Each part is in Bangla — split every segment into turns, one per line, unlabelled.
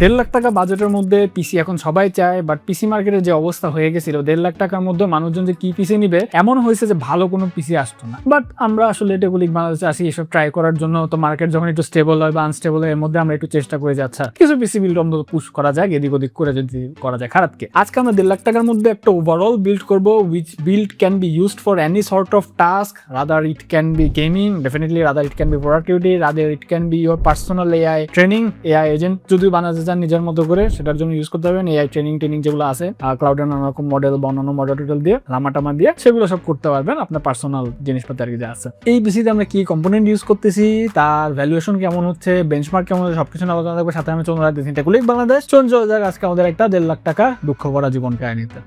1.5 লাখ টাকা বাজেটের মধ্যে পিসি এখন সবাই চায়, বাট পিসি মার্কেটের যে অবস্থা হয়ে গেছিল 1.5 লাখ টাকার মধ্যে মানুষজন যে কি পিসি নিবে এমন হয়েছে যে ভালো কোনো পিসি আসতো না। বাট আমরা আসলে টেকোলিক বাংলাদেশে আসি এসব ট্রাই করার জন্য। তো মার্কেট যখন একটু স্টেবল হয় বা আনস্টেবল হয় এর মধ্যে আমরা একটু চেষ্টা করে যাচ্ছি কিছু পিসি বিল্ড অন্তত পুশ করা যায়, এদিক ওদিক করে যদি করা যায় খারাপকে। আজকে আমরা 1.5 লাখ টাকার মধ্যে একটা ওভারঅল বিল্ড করবো, which build can be used for any sort of task, rather it can be gaming, definitely rather it can be productivity, rather it can be your personal AI training, AI agent যদি বানাতে চান নিজের মতো করে সেটার জন্য ইউজ করতে পারবেন। এআই ট্রেনিং যেগুলো আছে ক্লাউডের নানা রকম মডেল বা অন্যান্য মডেল দিয়ে লামাটামা দিয়ে সেগুলো সব করতে পারবেন আপনার পার্সোনাল জিনিসপত্র আর কি যা আছে। এই পিসিতে আমরা কি কম্পোনেন্ট ইউজ করতেছি, তার ভ্যালুয়েশন কেমন হচ্ছে, বেঞ্চমার্ক কেমন হচ্ছে, সবকিছু আলোচনা থাকবে। সাথে আমি চন্দ্র রাখতেছি টেকোলিক বাংলাদেশ। চলুন যাক আজকে আমাদের একটা 1.5 লাখ টাকা দুঃখ ভরা জীবন কাহিনীতে।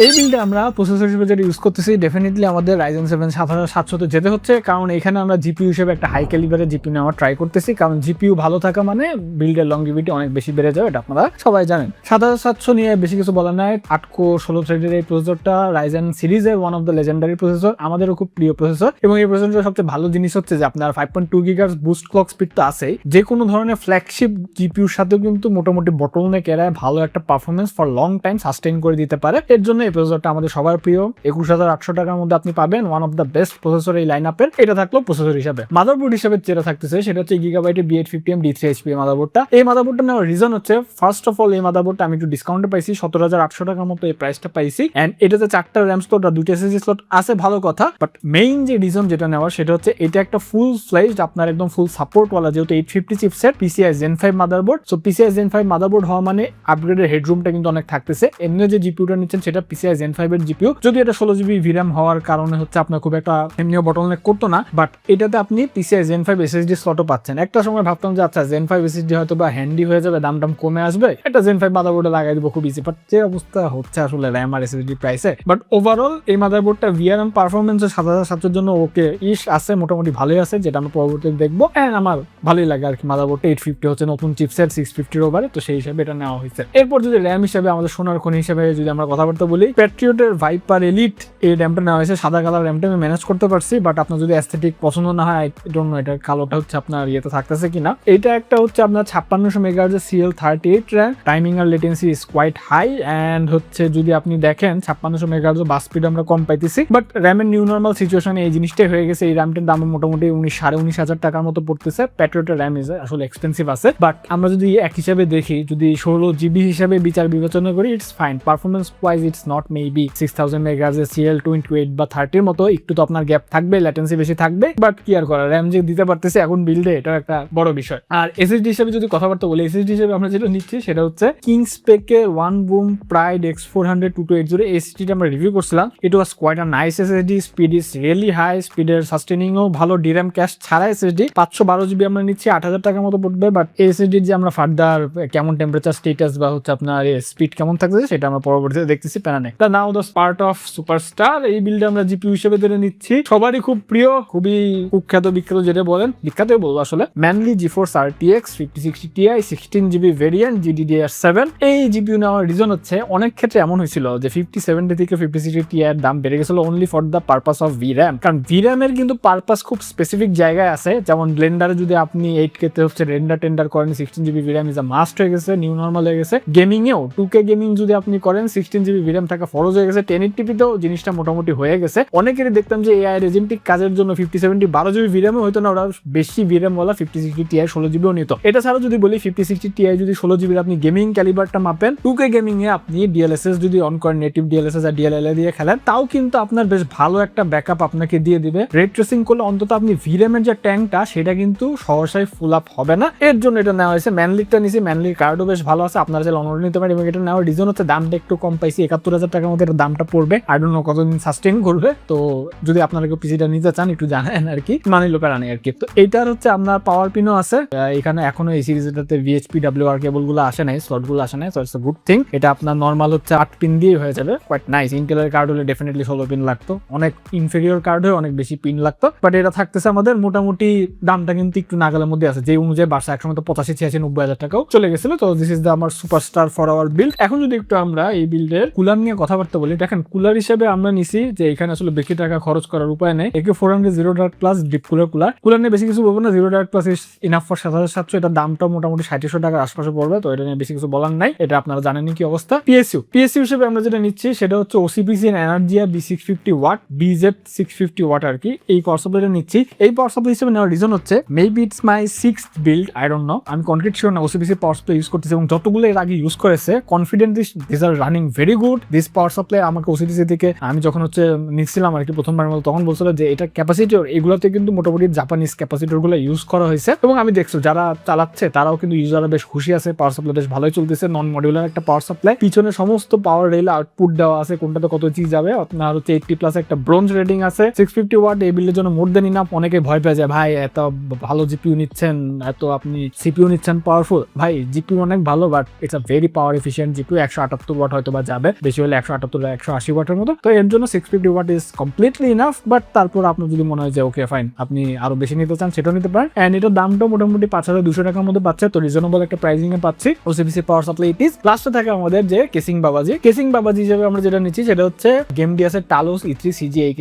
এই বিল্ডে আমরা প্রসেসর হিসেবে যেটা ইউজ করতেছি ডেফিনেটলি আমাদের Ryzen 7 7700 যেতে হচ্ছে, কারণ এখানে আমরা জিপিইউ হিসেবে একটা হাই ক্যালিবারের জিপিইউ নেওয়ার ট্রাই করতেছি, কারণ জিপিইউ ভালো থাকা মানে বিল্ডের লংজিভিটি অনেক বেশি বেড়ে যাবে, এটা আপনারা সবাই জানেন। 7700 নিয়ে বেশি কিছু বলার নাই। 8 কোর 16 থ্রেডের এই প্রসেসরটা Ryzen সিরিজের one of the legendary processor, আমাদেরও খুব প্রিয় প্রসেসর। এবং এই প্রসেসরের সবচেয়ে ভালো জিনিস হচ্ছে যে আপনার 5.2 GHz বুস্ট ক্লক স্পিড তো আছেই, যে কোনো ধরনের ফ্ল্যাগশিপ জিপিইউর সাথেও কিন্তু মোটামুটি বটলনেক এরায় ভালো একটা performance for long time sustain করে দিতে পারে। এর জন্য এই প্রসেসরটা আমাদের সবার প্রিয়। 21,800 টাকার মধ্যে আপনি পাবেন one of the best processor এই লাইন আপের। এটা থাকলো প্রসেসর হিসাবে। মাদারবোর্ড হিসাবে যেটা থাকতেছে সেটা হচ্ছে Gigabyte B850M D3HP মাদারবোর্ডটা। এই মাদারবোর্ডটা নেওয়ার রিজন হচ্ছে ফার্স্ট অফ অল এই মাদারবোর্ডটা আমি একটু ডিসকাউন্টে পাইছি, 17,800 টাকার মতো এই প্রাইসটা পাইছি। এন্ড এটাতে 4টা র্যাম স্লট আর 2টা এসএসডি স্লট আছে, ভালো কথা। বাট মেইন যে রিজন যেটা নেওয়ার সেটা হচ্ছে এটা একটা ফুল ফ্লেজড আপনার একদম ফুল সাপোর্ট ওয়ালা, যেহেতু 850 chipset PCI Gen 5 motherboard. So PCI Gen 5 motherboard হওয়া মানে আপগ্রেডের হেডরুমটা কিন্তু অনেক থাকতেছে। এমনি যে জিপিইউটা নিচ্ছেন সেটা PCI Gen 5 এর জিপিইউ, যদি এটা 16GB VRAM হওয়ার কারণে হচ্ছে আপনার খুব একটা এমনিও বটলনেক করতো না। বাট এটাতে আপনি PCI Gen 5 SSD স্লটও পাচ্ছেন। একটা সময় ভাবতাম যে আচ্ছা Gen 5 SSD হয়তো বা হ্যান্ডি হয়ে যাবে, দাম কমে আসবে, এটা Gen 5 মাদারবোর্ডে লাগাই দিব খুব ইজি। বাট যে অবস্থা হচ্ছে আসলে RAM আর SSD প্রাইসে। বাট ওভারঅল এই মাদারবোর্ডটা VRAM পারফরমেন্স 7700 জন্য ওকে ইস আছে, মোটামুটি ভালোই আছে, যেটা আমরা পরবর্তীতে দেখবো। এন্ড আমার ভালোই লাগে আর কি মাদারবোর্ডটা। 850 হচ্ছে নতুন চিপসেট 650 ওভারে, তো সেই হিসাবে এটা নেওয়া হয়েছে। এরপর যদি RAM হিসাবে আমাদের সোনার খনি হিসাবে যদি আমরা কথাবার্তা বলি, প্যাট্রিয়টের ভাইপার এলিট এই র্যামটা নেওয়া হয়েছে। সাদা কালার র্যামটা আমি ম্যানেজ করতে পারছি, বাট আপনার যদি অ্যাস্থেটিক পছন্দ না হয় আই ডোন্ট নো এটা কালোটা হচ্ছে আপনার ইয়েতে থাকতেছে কিনা। এটা একটা হচ্ছে আপনার 5600 মেগাহার্টজের CL38 র্যাম, টাইমিং আর latency is quite high. And হচ্ছে যদি আপনি দেখেন 5600 মেগাহার্টজ বাস স্পিড আমরা কম পাইতেছি, বাট র্যামের নিউ নর্মাল সিচুয়েশনে এই জিনিসটাই হয়ে গেছে। এই র্যামটার দাম মোটামুটি 19,500 টাকার মতো পড়তেছে। প্যাট্রিয়টের র্যাম ইজ আসলে এক্সপেন্সিভ আছে, বাট আমরা যদি এক হিসাবে দেখি, যদি 16GB হিসাবে বিচার বিবেচনা করি, it's fine. Performance wise it's not maybe 6000 মেগাহার্টজের CL28 বা 30 মতো, একটু তো আপনার গ্যাপ থাকবে, ল্যাটেন্সি বেশি থাকবে, বাট কি আর করা, র্যাম যে দিতে পারতেছে এখন বিল্ডে এটা একটা বড় বিষয়। আর এসএসডি হিসেবে যদি কথাবার্তা বলি, এসএসডি হিসেবে আমরা যেটা নিচ্ছি সেটা হচ্ছে কিংসপেকের Oneboom Pride X400 2280 এসএসডিটা আমরা রিভিউ করছিলাম। It was quite a nice SSD, speed is really high, স্পিডের সাস্টেনিংও ভালো। DRAM ক্যাশ ছাড়া এসএসডি 512GB আমরা নিচ্ছি, 8000 টাকার মতো পড়বে। বাট এসএসডি যে আমরা ফার্দার কেমন টেম্পারেচার স্টেটাস বা হচ্ছে আপনার স্পিড কেমন থাকছে সেটা আমরা পরবর্তীতে দেখতেছি, প্যারা নেই। নাও দ্য পার্ট অফ সুপারস্টার। এই বিল্ডে আমরা জিপিইউ হিসেবে ধরে নিচ্ছি সবারই খুব প্রিয়, খুবই কুখ্যাত বিখ্যাত যেটা বলেন, বিখ্যাত বলবো আসলে, Manli GeForce RTX 5060 Ti 16GB variant GDDR7। এই জিপিইউ নেওয়ার রিজন হচ্ছে অনেক ক্ষেত্রে এমন হয়েছিল যে 5070 থেকে 5060 Ti এর দাম বেড়ে গেছিল only for the purpose of VRAM। কারণ VRAM এর কিন্তু পারপাস খুব স্পেসিফিক জায়গায় আছে, যেমন ব্লেন্ডারে যদি আপনি 8K তে হচ্ছে টেন্ডার করেন 16GB VRAM is a must হয়ে গেছে, নিউ নর্মাল হয়ে গেছে। গেমিং এও 2K গেমিং যদি আপনি করেন 16GB VRAM থাকা ফরজ হয়ে গেছে। 1080p তেও জিনিসটা মোটামুটি হয়ে গেছে। অনেকেরই দেখতাম যে AI রেজিমটিক কাজের জন্য 5070 12GB VRAM হয়তো না, ওরা বেশি VRAM ওয়ালা 5060 Ti 16GBও নিত। এটা ছাড়া যদি বলি 5060 Ti যদি 16GB আপনি গেমিং ক্যালিবারটা মাপেন, 2K গেমিং এ আপনি DLSS যদি অন করেন, নেটিভ DLSS আর DLLA দিয়ে খেলেন, তাও কিন্তু আপনার বেশ ভালো একটা ব্যাকআপ আপনাকে দিয়ে দিবে। রে ট্রেসিং করলে অন্তত আপনি VRAM এর যে ট্যাঙ্কটা সেটা কিন্তু সহসাই ফুল আপ হবে না। এর জন্য এটা নেওয়া হয়েছে। ম্যানলিটা নিয়েছি, ম্যানলির কার্ডও বেশ ভালো আছে, আপনারা চাইলে অনলাইনে নিতে পারেন। এবং এটা নেওয়ার রিজন হচ্ছে দামটা একটু কম পাইছি, 71,000 টাকার মধ্যে এটা দামটা পড়বে। আই ডোন্ট নো কতদিন সাস্টেইন করবে, তো যদি আপনারা কেউ পিসিটা নিতে চান একটু জানেন আর কি, মানিলো প্যারানি আর কি। তো এইটার হচ্ছে আপনার পাওয়ার পিনও আছে এখানে, এখনো এই সিরিজটাতে VHP WR কেবল গুলো আসে নাই, স্লট গুলো আসে নাই, so it's a good thing. এটা আপনার নর্মাল হচ্ছে 8 পিন দিয়ে হয়ে যাবে, কোয়াইট নাইস। ইন্টেলের কার্ড হলে ডেফিনেটলি 16 পিন লাগতো, অনেক ইনফেরিয়র কার্ড হয়ে অনেক বেশি পিন লাগতো, বাট এটা থাকতেছে আমাদের মোটামুটি দামটা কিন্তু একটু নাগালের মধ্যে আছে, যে অনুযায়ী বাসা একসময় তো 85, 86, 90 হাজার টাকাও চলে গেছিল। তো দিস ইজ দ্য আমার সুপারস্টার ফর আওয়ার বিল্ড। এখন যদি একটু আমরা এই বিল্ডের কুলার নিয়ে নিয়ে কথাবার্তা বলি, দেখেন কুলার হিসেবে আমরা নিছি যে এখানে আসলে বেশি টাকা খরচ করার উপায় নেই। একে 400 zero dark plus deep cooler নিয়ে বেশি কিছু বলবো না। Zero dark plus is enough for 7700, এটার দামটা মোটামুটি 6700 টাকার আশপাশে পড়বে, তো এটা নিয়ে বেশি কিছু বলার নাই, এটা আপনারা জানেনই কি অবস্থা। পিএসইউ হিসেবে আমরা যেটা নিচ্ছি সেটা হচ্ছে OCPC Energia B650 watt, BZ650 watt আর কি, এই পাওয়ার সাপ্লাইটা নিচ্ছি। এই পাওয়ার সাপ্লাই হিসেবে নেওয়ার রিজন হচ্ছে maybe it's my 6th build, I don't know, আমি কনক্রিট শিওর না OCPC পাওয়ার সাপ্লাই ইউজ করতেছি, এবং যতগুলো এর আগে ইউজ করেছে কনফিডেন্ট দিস আর running very good. This power supply আমাকে OCPC থেকে আমি যখন হচ্ছে নিচ্ছিলাম আর কি প্রথমবার মতো, তখন বলছিল যে এটা ক্যাপাসিটর, এগুলোতে কিন্তু মোটামুটি জাপানিজ ক্যাপাসিটর গুলো ইউজ করা হয়েছে, এবং আমি দেখছি যারা চালাচ্ছে তারাও কিন্তু ইউজাররা বেশ খুশি আছে, পাওয়ার সাপ্লাই বেশ ভালোই চলতেছে। নন মডিউলার একটা পাওয়ার সাপ্লাই, পিছনে সমস্ত পাওয়ার রেল আউটপুট দেওয়া আছে, কোনটাতে কত চিজ যাবে। আপনার হচ্ছে 80+ একটা ব্রোঞ্জ রেটিং আছে, 650 ওয়াট এই বিল্ডের জন্য মোর দেন ইনাফ। অনেকে ভয় পেয়ে যায়, ভাই এত ভালো জিপিইউ নিচ্ছেন, এত আপনি সিপিইউ নিচ্ছেন পাওয়ারফুল। ভাই জিপিইউ অনেক ভালো, but it's a very power efficient GPU. 178 watt হয়তো বা যাবে, বেশি হলে 178 180 ওয়াটের মতো, তো এর জন্য 650 watt is completely enough. But তারপর আপনার যদি মনে হয় যে ওকে ফাইন, আপনি আরো বেশি নিতে চান, সেটাও নিতে পারেন। এন্ড এটার দামটা মোটামুটি 5200 টাকার মধ্যে পাচ্ছে, তো রিজনেবল একটা প্রাইসিং এ পাচ্ছি। OCPC power supply it is. লাস্টে থাকে আমাদের যে কেসিং বাবাজি হিসেবে আমরা যেটা নিচ্ছি সেটা হচ্ছে গেমডিয়াসের টালোস E3CG। এই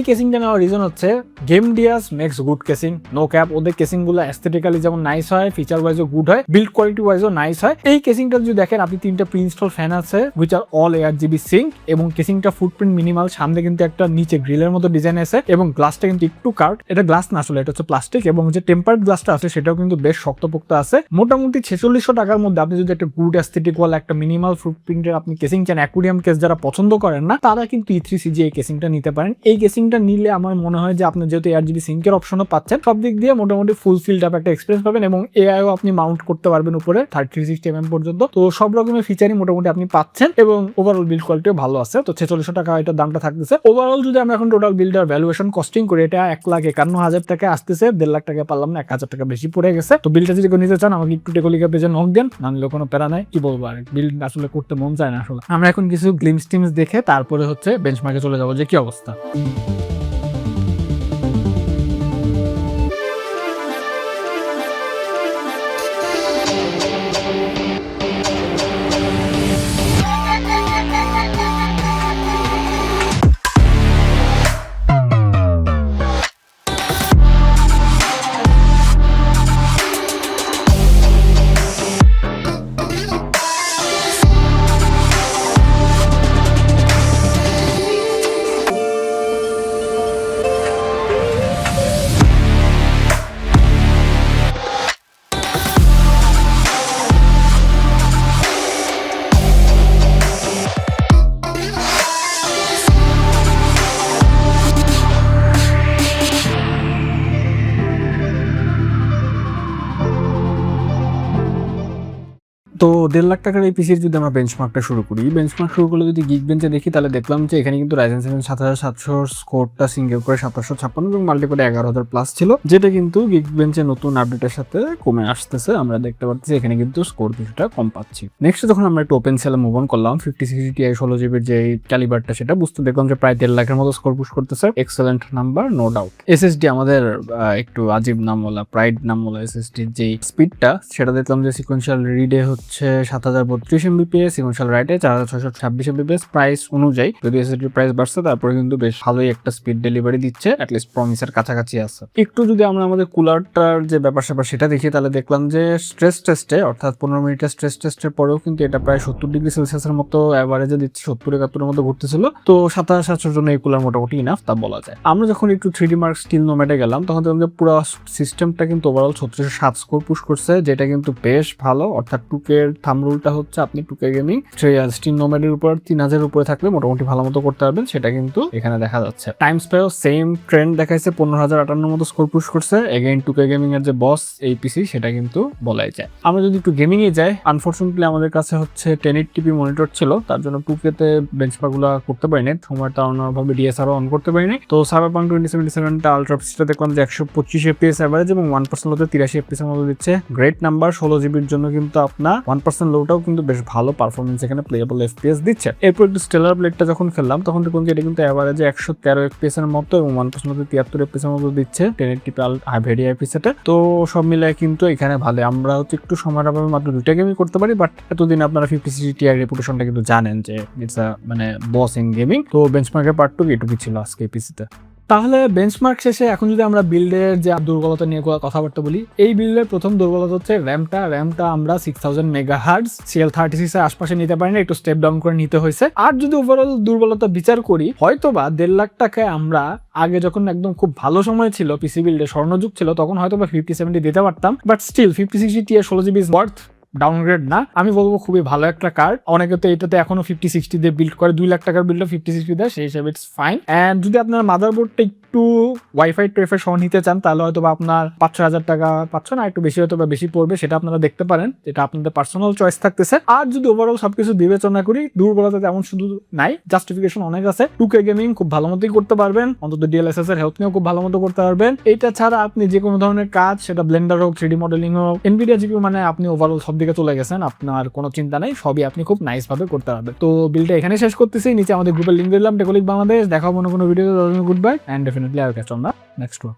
কেসিংটা নেওয়ার রিজন হচ্ছে Gamdias makes good casing, no cap. ওদের কেসিং গুলো অ্যাস্থেটিক্যালি যেমন নাইস হয়, ফিচার ওয়াইজও গুড হয়, বিল্ড কোয়ালিটি ওয়াইজও নাইস হয়। এই কেসিংটা যদি দেখেন আপনি, 3টা প্রি ইনস্টল ফ্যান আছে which are all ARGB sync, এবং কেসিংটা ফুটপ্রিন্ট মিনিমাল, সামনে কিন্তু একটা নিচে গ্রিলের মতো ডিজাইন আছে, এবং গ্লাসটা কিন্তু একটু কার্ড, এটা গ্লাস না আসলে এটা হচ্ছে প্লাস্টিক, এবং যে টেম্পার্ড গ্লাসটা আছে সেটাও কিন্তু বেশ শক্তপোক্ত আছে। মোটামুটি 4600 টাকার মধ্যে আপনি যদি একটা গুড অ্যাস্থেটিক ওয়াল, একটা মিনিমাল ফুটপ্রিন্টের আপনি কেসিং চান, অ্যাকুরিয়াম কেস যারা পছন্দ করেন না তারা কিন্তু E3CG এই কেসিংটা নিতে পারেন। এই কেসিংটা নিলে আমার মনে হয় যে আপনি যেহেতু ARGB সিঙ্কের অপশনও পাচ্ছেন, সব দিক দিয়ে মোটামুটি ফুলফিলড আপ একটা এক্সপিরিয়েন্স পাবেন, এবং এআইও আপনি মাউন্ট করতে পারবেন উপরে 360mm পর্যন্ত। তো সব রকমের ফিচারই মোটামুটি আপনি পাচ্ছেন, এবং ওভারঅল বিল্ড কোয়ালিটিও ভালো আছে। তো 4600 টাকা এটার দামটা থাকতেছে। ওভারঅল যদি আমরা এখন টোটাল বিল্ডার ভ্যালুয়েশন কস্টিং করি, এটা 1,51,000 টাকা আসতেছে, 1.5 লাখ টাকা পারলাম না, 1000 টাকা বেশি পড়ে গেছে। তো বিলটা যদি কেউ নিতে চান আমাকে একটু টেকোলিকা পেজে নক দেন, না নিলে কোনো প্যারা নাই। কি বলবো, আর বিল্ড আসলে করতে মন চায় না আসলে। আমরা এখন কিছু গ্লিমস টিমস দেখে তারপরে হচ্ছে বেঞ্চমার্কে চলে যাবো যে কি অবস্থা। তো 1.5 লাখ টাকার এই পিসির যদি আমরা বেঞ্চমার্কটা শুরু করি, বেঞ্চমার্ক শুরু করলে যদি গিগবেঞ্চে দেখি তাহলে দেখলাম যে এখানে কিন্তু Ryzen 7 7700 স্কোরটা সিঙ্গেল করে 756 এবং মাল্টি করে 11000 প্লাস ছিল, যেটা কিন্তু গিগবেঞ্চে নতুন আপডেটের সাথে কমে আসতেছে। আমরা দেখতে পাচ্ছি এখানে কিন্তু স্কোর কিছুটা কম পাচ্ছি। নেক্সট যখন আমরা একটু ওপেন সেলে মুভ অন করলাম, 5060 Ti 16GB যে ক্যালিবারটা, সেটা বুঝতে দেখলাম যে প্রায় 1.5 লাখের মতো স্কোর পুশ করতেছে। Excellent number, no doubt. SSD আমাদের একটু আজীব নামওয়ালা, প্রাইড নামওয়ালা SSD যে স্পিডটা, সেটা দেখলাম যে সিকোয়েন্সিয়াল রিডে হচ্ছে 7032 MBps, সিকোয়েন্সিয়াল রাইটে 4626 MBps। প্রাইস অনুযায়ী যদি এসএসডি প্রাইস বাড়ছে, তারপরে কিন্তু বেশ ভালোই একটা স্পিড ডেলিভারি দিচ্ছে, অ্যাটলিস্ট প্রমিসের কাছাকাছি আছে। একটু যদি আমরা আমাদের কুলারটার যে ব্যাপার স্যাপার সেটা দেখি, তাহলে দেখলাম যে স্ট্রেস টেস্টে, অর্থাৎ 15 মিনিটের স্ট্রেস টেস্টের পরেও কিন্তু এটা প্রায় 70 ডিগ্রি সেলসিয়াসের মতো অ্যাভারেজে দিচ্ছে, 70-71 মতো ঘুরতেছিল। তো 2700 জন্য এই কুলার মোটামুটি ইনাফ, তা বলা যায়। আমরা যখন একটু 3D মার্ক স্টিল নোম্যাডে গেলাম, তখন দেখলাম যে পুরো সিস্টেমটা কিন্তু ওভারঅল 3607 স্কোর পুশ করছে, যেটা কিন্তু বেশ ভালো। অর্থাৎ 2K থাম রুলটা হচ্ছে আপনি 2K গেমিং স্টিল নোম্যাডের উপর 3000 উপরে থাকলে মোটামুটি ভালো মতো করতে পারবেন, সেটা কিন্তু এখানে দেখা যাচ্ছে। টাইম স্পেও সেম ট্রেন্ড দেখাইছে, 15058 মতো স্কোর পুশ করছে। এগেইন 2K গেমিং এর যে বস এই পিসি, সেটা কিন্তু বলাই যায়। আমরা যদি একটু গেমিং এ যাই, আনফরচুনেটলি আমাদের কাছে হচ্ছে 1080p মনিটর ছিল, তার জন্য 2K তে বেঞ্চমার্ক গুলো করতে পারিনি, সময় তাড়ানোর ভাবে ডিএসআরও অন করতে পারিনি। তো Cyberpunk 2077 আলট্রা পিসিটা দেখলাম যে 125 FPS এভারেজ এবং 1% হতে 83 FPS এর মতো দিচ্ছে। Great number. 16GB জন্য কিন্তু আপনার 1% লোটাও কিন্তু বেশ ভালো পারফরমেন্স এখানে প্লেয়েবল এফপিএস দিচ্ছে। এরপর একটু স্টেলার ব্লেডটা যখন খেললাম তখন দেখুন যে এটা কিন্তু অ্যাভারেজে 113 এফপিএস এর মতো এবং 1% 73 এফপিএস এর মতো দিচ্ছে 1080p ভেরি হাই পিসেটে। তো সব মিলে কিন্তু এখানে ভালো। আমরা হচ্ছে একটু সময়ের অভাবে মাত্র 2টা গেমই করতে পারি, বাট এতদিন আপনারা 5060 Ti রেপুটেশনটা কিন্তু জানেন যে ইটস মানে বস ইন গেমিং। তো বেঞ্চমার্কের পার্টটুকু এটুকুই ছিল আজকে পিসিতে। তাহলে বেঞ্চমার্ক শেষে এখন যদি আমরা বিল্ডের যে দুর্বলতা নিয়ে কথাবার্তা বলি, এই বিল্ডের প্রথম দুর্বলতা হচ্ছে র্যামটা আমরা 6000 মেগাহার্টজ CL36 এর আশপাশে নিতে পারি না, একটু স্টেপ ডাউন করে নিতে হয়েছে। আর যদি ওভারঅল দুর্বলতা বিচার করি, হয়তোবা 1.5 লাখ টাকায় আমরা আগে যখন একদম খুব ভালো সময় ছিল পিসি বিল্ডে স্বর্ণযুগ ছিল তখন হয়তোবা 5070 দিতে পারতাম, but still 5060 Ti 16GB is worth downgrade না। আমি বলবো খুবই ভালো একটা কার্ড। অনেকে তো এটাতে এখনো 5060 দিয়ে বিল্ড করে, 2 লাখ টাকার বিল্ড 5060 দেয়, সেই হিসাবে ইটস ফাইন। এন্ড যদি আপনার মাদারবোর্ডটা একটু ওয়াইফাই ট্রেফে সহ নিতে চান তাহলে হয়তো বা আপনার 5-6 হাজার টাকা, 500 না একটু বেশি হয়তো বা বেশি পড়বে, সেটা আপনারা দেখতে পারেন, এটা আপনাদের পার্সোনাল চয়েস থাকতেছে। আর যদি ওভারঅল সবকিছু বিবেচনা করি, দুর্বলতা তেমন শুধু নাই, জাস্টিফিকেশন অনেক আছে। 2K গেমিং খুব ভালো মতোই করতে পারবেন, অন্তত DLSS এর হেল্প নিয়েও খুব ভালো মতো করতে পারবেন। এটা ছাড়া আপনি যে কোনো ধরনের কাজ, সেটা ব্লেন্ডার হোক, 3D মডেলিং হোক, এনভিডিয়া জিপিইউ, মানে আপনি ওভারঅল সব দিকে চলে গেছেন, আপনার কোনো চিন্তা নাই, সবই আপনি খুব নাইস ভাবে করতে পারবেন। তো বিলটা এখানে শেষ করতেছি। নিচে আমাদের গ্রুপের লিঙ্ক দিলাম, টেকলিক বাংলাদেশ। দেখা হবে অন্য কোনো video. Good bye and definitely I will catch on the next one.